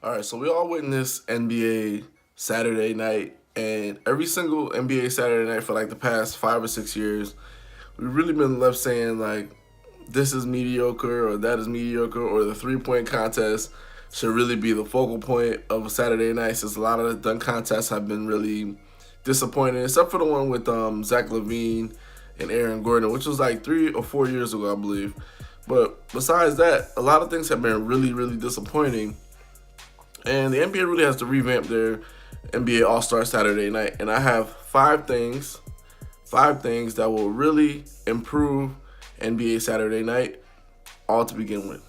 All right, so we all witness NBA Saturday night, and every single NBA Saturday night for like the past 5 or 6 years, we've really been left saying like this is mediocre or that is mediocre or the 3 point contest should really be the focal point of a Saturday night since a lot of the dunk contests have been really disappointing, except for the one with Zach LaVine and Aaron Gordon, which was like 3 or 4 years ago, I believe. But besides that, a lot of things have been really disappointing. And the NBA really has to revamp their NBA Allstar Saturday night. And I have five things that will really improve NBA Saturday night, all to begin with.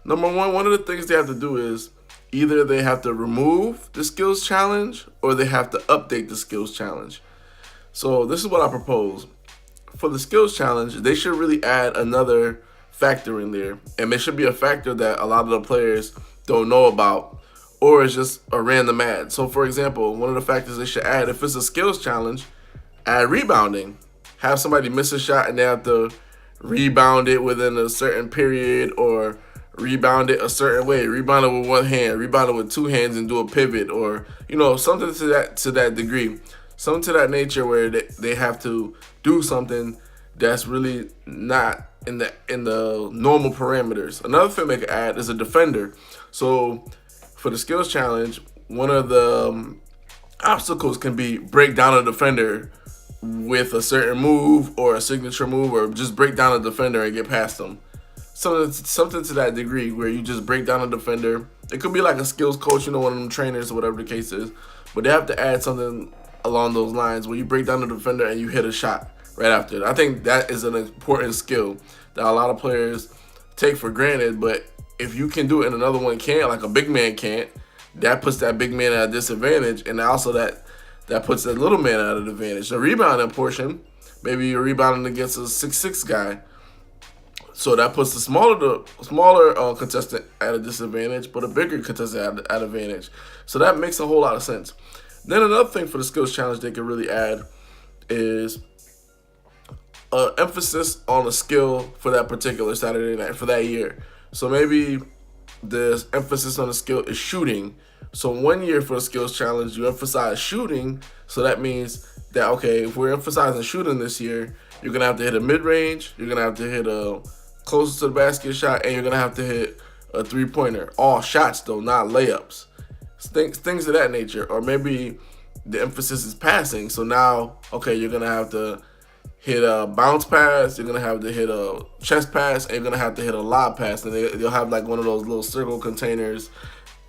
Number one of the things they have to do is either they have to remove the skills challenge or they have to update the skills challenge. So this is what I propose. For the skills challenge, they should really add another factor in there. And it should be a factor that a lot of the players don't know about or it's just a random ad. So, for example, one of the factors they should add, if it's a skills challenge, add rebounding. Have somebody miss a shot and they have to rebound it within a certain period or rebound it a certain way. Rebound it with one hand, rebound it with two hands and do a pivot or, something to that degree. Something to that nature where they have to do something that's really not in the normal parameters. Another thing they could add is a defender. So for the skills challenge, one of the obstacles can be break down a defender with a certain move or a signature move, or just break down a defender and get past them. Something to that degree where you just break down a defender. It could be like a skills coach, one of them trainers or whatever the case is, but they have to add something along those lines where you break down the defender and you hit a shot right after it. I think that is an important skill that a lot of players take for granted, but if you can do it and another one can't, like a big man can't, that puts that big man at a disadvantage, and also that puts that little man at an advantage. The rebounding portion, maybe you're rebounding against a 6'6" guy, so that puts the smaller contestant at a disadvantage, but a bigger contestant at advantage. So that makes a whole lot of sense. Then another thing for the skills challenge they can really add is emphasis on a skill for that particular Saturday night, for that year. So maybe the emphasis on the skill is shooting. So 1 year for the skills challenge, you emphasize shooting. So that means that, okay, if we're emphasizing shooting this year, you're going to have to hit a mid-range, you're going to have to hit a closest to the basket shot, and you're going to have to hit a three-pointer. All shots, though, not layups. Things of that nature. Or maybe the emphasis is passing. So now, okay, you're going to have to hit a bounce pass, you're going to have to hit a chest pass, and you're going to have to hit a lob pass. And they'll have like one of those little circle containers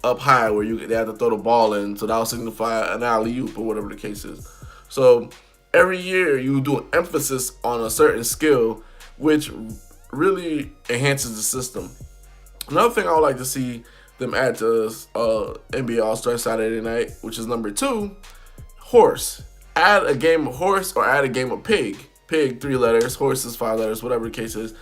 up high where they have to throw the ball in. So that'll signify an alley-oop or whatever the case is. So every year you do an emphasis on a certain skill, which really enhances the system. Another thing I would like to see them add to NBA All-Star Saturday night, which is number 2, horse. Add a game of horse or add a game of pig. Pig, 3 letters, horse is 5 letters, whatever the case is.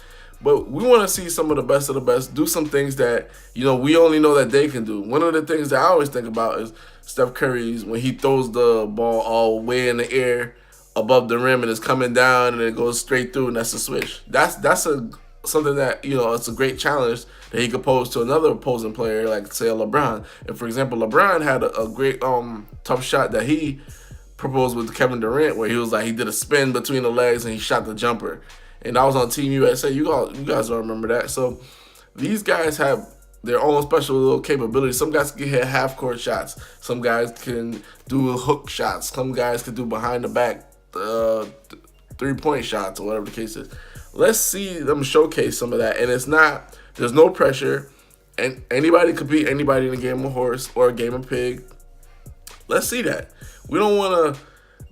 But we want to see some of the best do some things that, we only know that they can do. One of the things that I always think about is Steph Curry's when he throws the ball all way in the air above the rim and it's coming down and it goes straight through, and that's a switch. That's something that, it's a great challenge that he could pose to another opposing player, like say a LeBron. And for example, LeBron had a great tough shot that he proposed with Kevin Durant, where he did a spin between the legs and he shot the jumper, and that was on Team USA. You guys don't remember that. So these guys have their own special little capabilities. Some guys can hit half court shots, some guys can do hook shots, some guys can do behind the back 3-point shots or whatever the case is. Let's see them showcase some of that. And there's no pressure, and anybody could beat anybody in a game of horse or a game of pig. Let's see that. We don't want to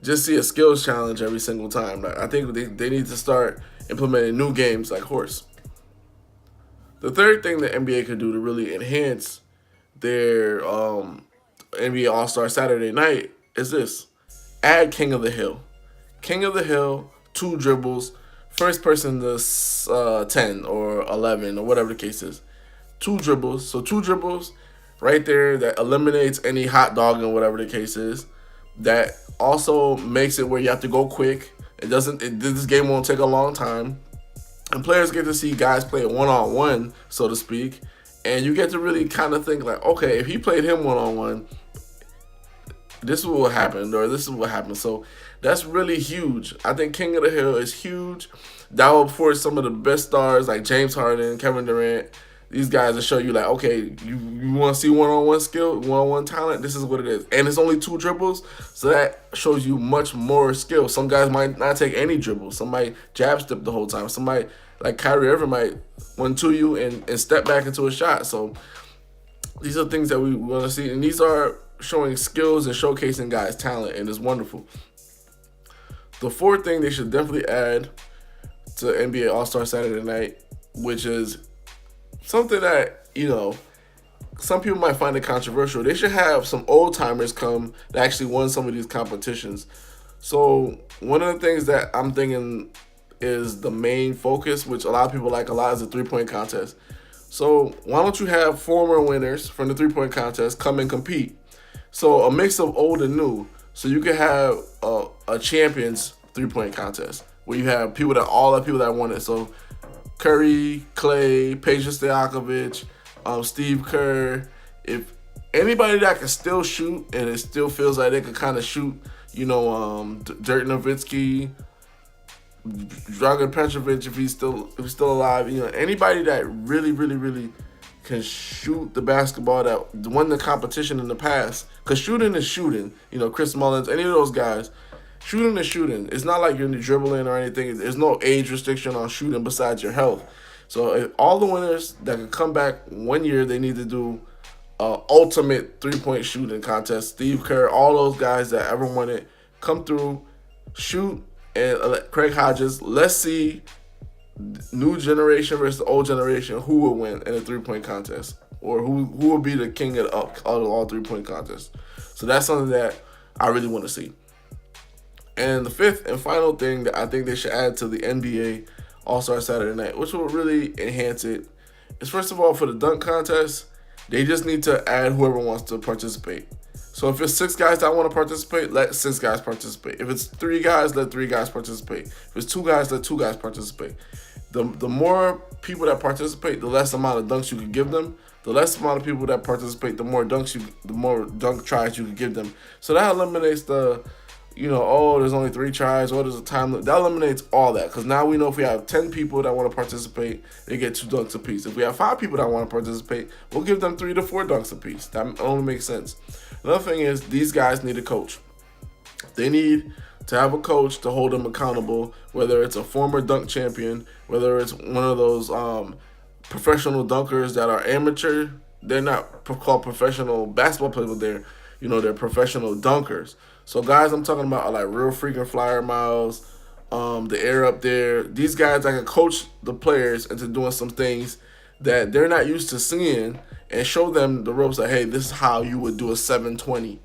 just see a skills challenge every single time. I think they need to start implementing new games like horse. The third thing the NBA could do to really enhance their NBA All-Star Saturday night is this. Add King of the Hill. King of the Hill, 2 dribbles, first person to 10 or 11 or whatever the case is. 2 dribbles. So 2 dribbles right there that eliminates any hot dog and whatever the case is. That also makes it where you have to go quick. This game won't take a long time. And players get to see guys play one-on-one, so to speak. And you get to really kind of think like, okay, if he played him one-on-one, this is what happened, or this is what happened. So that's really huge. I think King of the Hill is huge. That will force some of the best stars like James Harden, Kevin Durant, these guys to show you like, okay, you want to see one-on-one skill, one-on-one talent, this is what it is. And it's only 2 dribbles, so that shows you much more skill. Some guys might not take any dribbles. Some might jab step the whole time. Somebody like Kyrie Irving might one to you and step back into a shot. So these are things that we want to see, and these are showing skills and showcasing guys' talent, and it's wonderful. The fourth thing they should definitely add to NBA All-Star Saturday night, which is something that, some people might find it controversial. They should have some old-timers come that actually won some of these competitions. So one of the things that I'm thinking is the main focus, which a lot of people like a lot, is the three-point contest. So why don't you have former winners from the three-point contest come and compete? So a mix of old and new. So you can have a champions three-point contest where you have all the people that won it. So Curry, Clay, Peja Stojakovic, Steve Kerr. If anybody that can still shoot and it still feels like they can kind of shoot, Dirk Nowitzki, Dragan Petrovic, if he's still alive, anybody that really, really, really can shoot the basketball that won the competition in the past. Because shooting is shooting. Chris Mullins, any of those guys, shooting is shooting. It's not like you're dribbling or anything. There's no age restriction on shooting besides your health. So if all the winners that can come back one year, they need to do ultimate three-point shooting contest. Steve Kerr, all those guys that ever won it, come through, shoot, and Craig Hodges. Let's see new generation versus old generation, who will win in a three-point contest, or who will be the king of all three-point contests. So that's something that I really want to see. And the fifth and final thing that I think they should add to the NBA All-Star Saturday night, which will really enhance it, is first of all, for the dunk contest, they just need to add whoever wants to participate. So if it's 6 guys that want to participate, let 6 guys participate. If it's 3 guys, let 3 guys participate. If it's 2 guys, let 2 guys participate. The more people that participate, the less amount of dunks you can give them. The less amount of people that participate, the more dunk tries you can give them. So that eliminates the, there's only 3 tries, or there's a time limit. That eliminates all that, because now we know if we have 10 people that want to participate, they get 2 dunks apiece. If we have 5 people that want to participate, we'll give them 3 to 4 dunks apiece. That only makes sense. Another thing is, these guys need a coach. They need to have a coach to hold them accountable, whether it's a former dunk champion, whether it's one of those professional dunkers that are amateur. They're not called professional basketball players, but they're professional dunkers. So guys I'm talking about are like real freaking flyer miles, the air up there. These guys that can coach the players into doing some things that they're not used to seeing, and show them the ropes like, hey, this is how you would do a 720.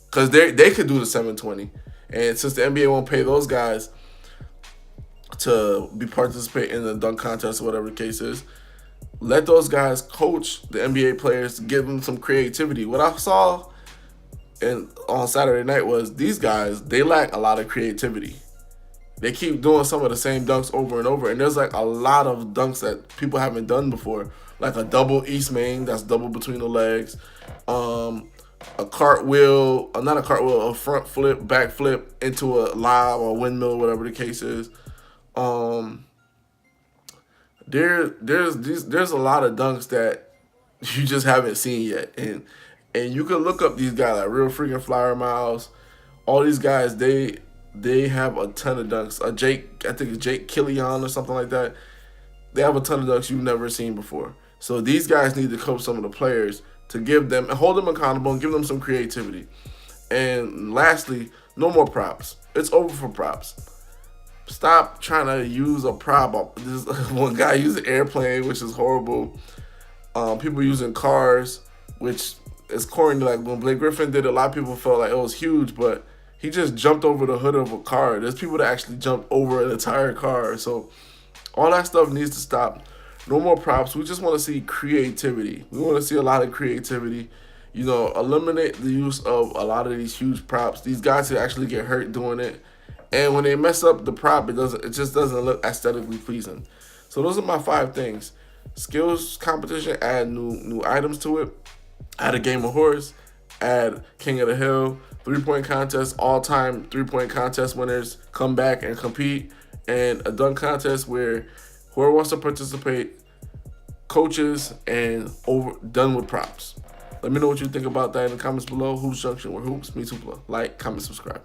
Because they could do the 720. And since the NBA won't pay those guys to participate in the dunk contest or whatever the case is, let those guys coach the NBA players, give them some creativity. What I saw on Saturday night was these guys, they lack a lot of creativity. They keep doing some of the same dunks over and over, and there's like a lot of dunks that people haven't done before, like a double East Main, that's double between the legs, a cartwheel, not a cartwheel, a front flip, back flip into a lob or windmill, whatever the case is. There's a lot of dunks that you just haven't seen yet, and you can look up these guys like real freaking flyer miles. All these guys, they have a ton of dunks. I think it's Jake Killian or something like that. They have a ton of dunks you've never seen before. So these guys need to coach some of the players to give them and hold them accountable and give them some creativity. And lastly, no more props. It's over for props. Stop trying to use a prop. This one guy used an airplane, which is horrible. People using cars, which is corny. Like when Blake Griffin did it, a lot of people felt like it was huge, but he just jumped over the hood of a car. There's people that actually jumped over an entire car. So all that stuff needs to stop. No more props. We just want to see creativity. We want to see a lot of creativity. Eliminate the use of a lot of these huge props. These guys who actually get hurt doing it. And when they mess up the prop, it just doesn't look aesthetically pleasing. So those are my 5 things. skills competition, add new items to it, add a game of horse, add King of the Hill, 3-point contest, all-time 3-point contest winners come back and compete, and a dunk contest where whoever wants to participate, coaches, and done with props. Let me know what you think about that in the comments below. Hoops Junction, where hoops meets hoopla. Like, comment, subscribe.